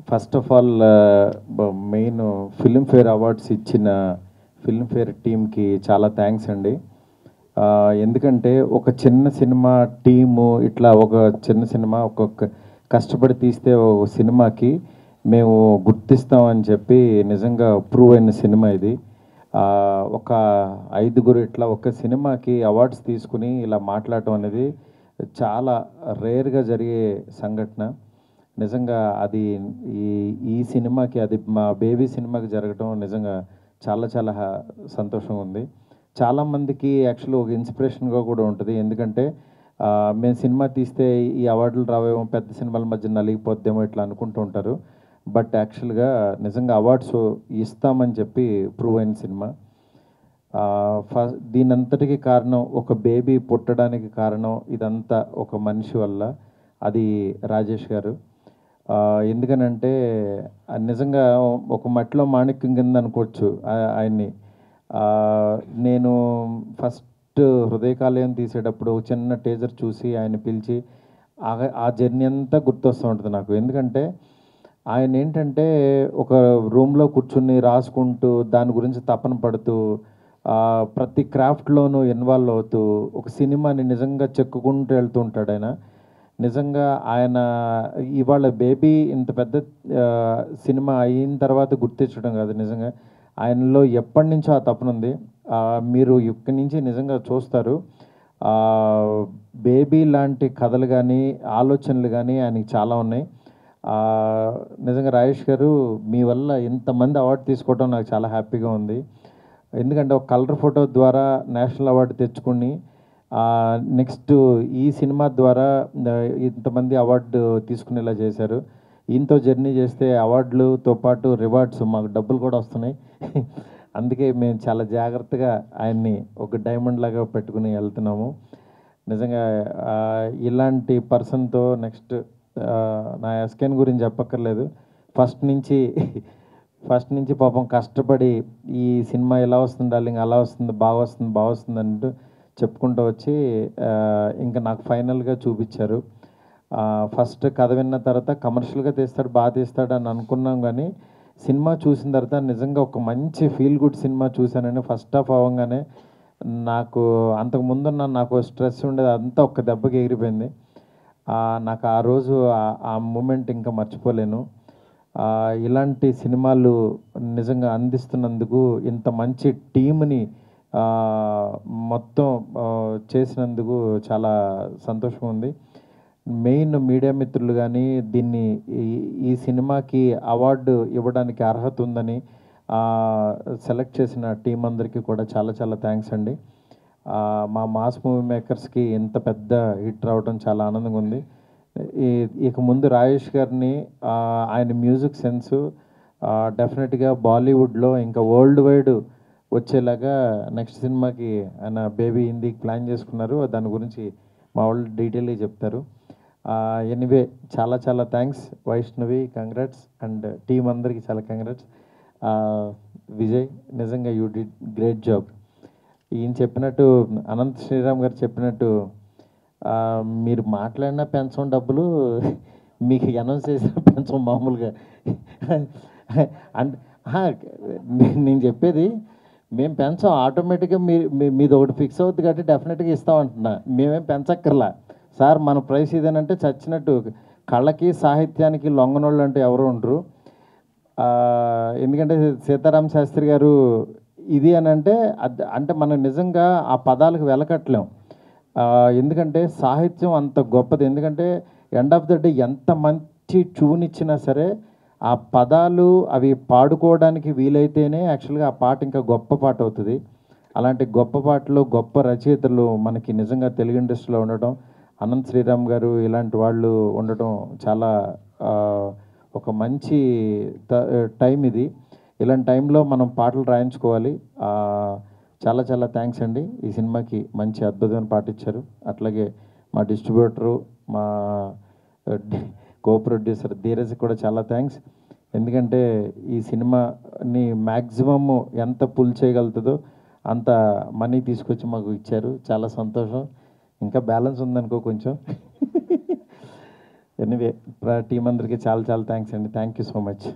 First of all main Filmfare awards ఇచ్చిన Filmfare టీమ్కి చాలా థ్యాంక్స్ అండి. ఎందుకంటే ఒక చిన్న సినిమా టీము ఇట్లా ఒక చిన్న సినిమా ఒక్కొక్క కష్టపడి తీస్తే ఒక సినిమాకి మేము గుర్తిస్తామని చెప్పి నిజంగా ప్రూవ్ అయిన సినిమా ఇది. ఒక 5గురు ఇట్లా ఒక సినిమాకి అవార్డ్స్ తీసుకుని ఇలా మాట్లాడటం అనేది చాలా రేర్గా జరిగే సంఘటన. నిజంగా అది ఈ ఈ సినిమాకి, అది మా బేబీ సినిమాకి జరగడం నిజంగా చాలా చాలా సంతోషంగా ఉంది. చాలామందికి యాక్చువల్లీ ఒక ఇన్స్పిరేషన్గా కూడా ఉంటుంది. ఎందుకంటే మేము సినిమా తీస్తే ఈ అవార్డులు రావేమో, పెద్ద సినిమాల మధ్య నలిగిపోద్దేమో ఇట్లా అనుకుంటూ ఉంటారు. బట్ యాక్చువల్గా నిజంగా అవార్డ్స్ ఇస్తామని చెప్పి ప్రూవ్ అయిన సినిమా. దీనంతటికి కారణం, ఒక బేబీ పుట్టడానికి కారణం ఇదంతా ఒక మనిషి వల్ల, అది రాజేష్ గారు. ఎందుకనంటే నిజంగా ఒక మట్టిలో మాణిక్యం కింద అనుకోవచ్చు ఆయన్ని. నేను ఫస్ట్ హృదయకాలయం తీసేటప్పుడు చిన్న టీజర్ చూసి ఆయన పిలిచి ఆ జర్నీ అంతా గుర్తొస్తూ ఉంటుంది నాకు. ఎందుకంటే ఆయన ఏంటంటే ఒక రూమ్లో కూర్చుని రాసుకుంటూ దాని గురించి తపన పడుతూ ప్రతి క్రాఫ్ట్లోనూ ఇన్వాల్వ్ అవుతూ ఒక సినిమాని నిజంగా చెక్కుకుంటూ వెళ్తూ ఉంటాడు ఆయన. నిజంగా ఆయన ఇవాళ బేబీ ఇంత పెద్ద సినిమా అయిన తర్వాత గుర్తించడం కాదు, నిజంగా ఆయనలో ఎప్పటి నుంచో ఆ తపన ఉంది. మీరు ఇక్కడి నుంచి నిజంగా చూస్తారు. బేబీ లాంటి కథలు కానీ ఆలోచనలు కానీ ఆయనకి చాలా ఉన్నాయి. నిజంగా రాజేష్ గారు, మీ వల్ల ఇంతమంది అవార్డు తీసుకోవడం నాకు చాలా హ్యాపీగా ఉంది. ఎందుకంటే ఒక కలర్ ఫోటో ద్వారా నేషనల్ అవార్డు తెచ్చుకుని నెక్స్ట్ ఈ సినిమా ద్వారా ఇంతమంది అవార్డు తీసుకునేలా చేశారు. ఈయనతో జర్నీ చేస్తే అవార్డులతో పాటు రివార్డ్స్, మాకు డబ్బులు కూడా వస్తున్నాయి. అందుకే మేము చాలా జాగ్రత్తగా ఆయన్ని ఒక డైమండ్ లాగా పెట్టుకుని వెళ్తున్నాము. నిజంగా ఇలాంటి పర్సన్తో నెక్స్ట్ నా ఎస్కేన్ గురించి చెప్పక్కర్లేదు. ఫస్ట్ నుంచి పాపం కష్టపడి ఈ సినిమా ఎలా వస్తుంది డార్లింగ్, అలా వస్తుంది, బాగా వస్తుంది అంటూ చెప్పుకుంటూ వచ్చి ఇంకా నాకు ఫైనల్గా చూపించారు. ఫస్ట్ కథ విన్న తర్వాత కమర్షియల్గా తీస్తాడు, బాగా తీస్తాడు అని అనుకున్నాం. కానీ సినిమా చూసిన తర్వాత నిజంగా ఒక మంచి ఫీల్ గుడ్ సినిమా చూశానని ఫస్ట్ హాఫ్ అవ్వగానే నాకు అంతకుముందున్న నాకు స్ట్రెస్ ఉండేది అంతా ఒక్క దెబ్బకి ఎగిరిపోయింది. నాకు ఆ రోజు ఆ మూమెంట్ ఇంకా మర్చిపోలేను. ఇలాంటి సినిమాలు నిజంగా అందిస్తున్నందుకు, ఇంత మంచి టీంని మొత్తం చేసినందుకు చాలా సంతోషంగా ఉంది. మెయిన్ మీడియా మిత్రులు కానీ దీన్ని ఈ సినిమాకి అవార్డు ఇవ్వడానికి అర్హత ఉందని సెలెక్ట్ చేసిన టీం అందరికీ కూడా చాలా చాలా థ్యాంక్స్ అండి. మా మాస్ మూవీ మేకర్స్కి ఇంత పెద్ద హిట్ రావడం చాలా ఆనందంగా ఉంది. ఇక ముందు రాజేష్ గారిని, ఆయన మ్యూజిక్ సెన్సు డెఫినెట్గా బాలీవుడ్లో ఇంకా వరల్డ్ వైడ్ వచ్చేలాగా నెక్స్ట్ సినిమాకి ఆయన బేబీ హిందీకి ప్లాన్ చేసుకున్నారు. దాని గురించి మా వాళ్ళు డీటెయిల్గా చెప్తారు. ఎనీవే చాలా చాలా thanks Vaishnavi, congrats, and team అందరికీ చాలా కంగ్రాట్స్. విజయ్, నిజంగా యూ డిడ్ గ్రేట్ జాబ్. ఈయన చెప్పినట్టు, అనంత్ శ్రీరామ్ గారు చెప్పినట్టు, మీరు మాట్లాడిన పెన్షన్ డబ్బులు మీకు అనౌన్స్ చేసిన పెన్షన్ మామూలుగా అంటే నేను చెప్పేది, మేము పెంచాం ఆటోమేటిక్గా, మీది ఒకటి ఫిక్స్ అవుతుంది కాబట్టి డెఫినెట్గా ఇస్తామంటున్నా. మేమేం పెంచక్కర్లా సార్. మన ప్రైస్ ఇదేనంటే చచ్చినట్టు. కళ్ళకి సాహిత్యానికి లొంగనోళ్ళు అంటే ఎవరు ఉండరు. ఎందుకంటే సీతారామ శాస్త్రి గారు ఇది అని అంటే మనం నిజంగా ఆ పదాలకు వెలకట్టలేం. ఎందుకంటే సాహిత్యం అంత గొప్పది. ఎందుకంటే ఎండ్ ఆఫ్ ద డే ఎంత మంచి ట్యూన్ ఇచ్చినా సరే ఆ పదాలు అవి పాడుకోవడానికి వీలైతేనే యాక్చువల్గా ఆ పాట ఇంకా గొప్ప పాట అవుతుంది. అలాంటి గొప్ప పాటలు, గొప్ప రచయితలు మనకి నిజంగా తెలుగు ఇండస్ట్రీలో ఉండటం, అనంత్ శ్రీరామ్ గారు ఇలాంటి వాళ్ళు ఉండటం చాలా ఒక మంచి టైం ఇది. ఇలాంటి టైంలో మనం పాటలు రాయించుకోవాలి. చాలా చాలా థ్యాంక్స్ అండి. ఈ సినిమాకి మంచి అద్భుతమైన పాట ఇచ్చారు. అట్లాగే మా డిస్ట్రిబ్యూటరు, మా కో ప్రొడ్యూసర్ ధీరజ్ కూడా చాలా థ్యాంక్స్. ఎందుకంటే ఈ సినిమాని మ్యాక్సిమమ్ ఎంత పుల్ చేయగలుగుతుందో అంత మనీ తీసుకొచ్చి మాకు ఇచ్చారు. చాలా సంతోషం. ఇంకా బ్యాలెన్స్ ఉందనుకో కొంచెం. ఎనీవే టీం అందరికీ చాలా చాలా థ్యాంక్స్ అండి. Thank you so much.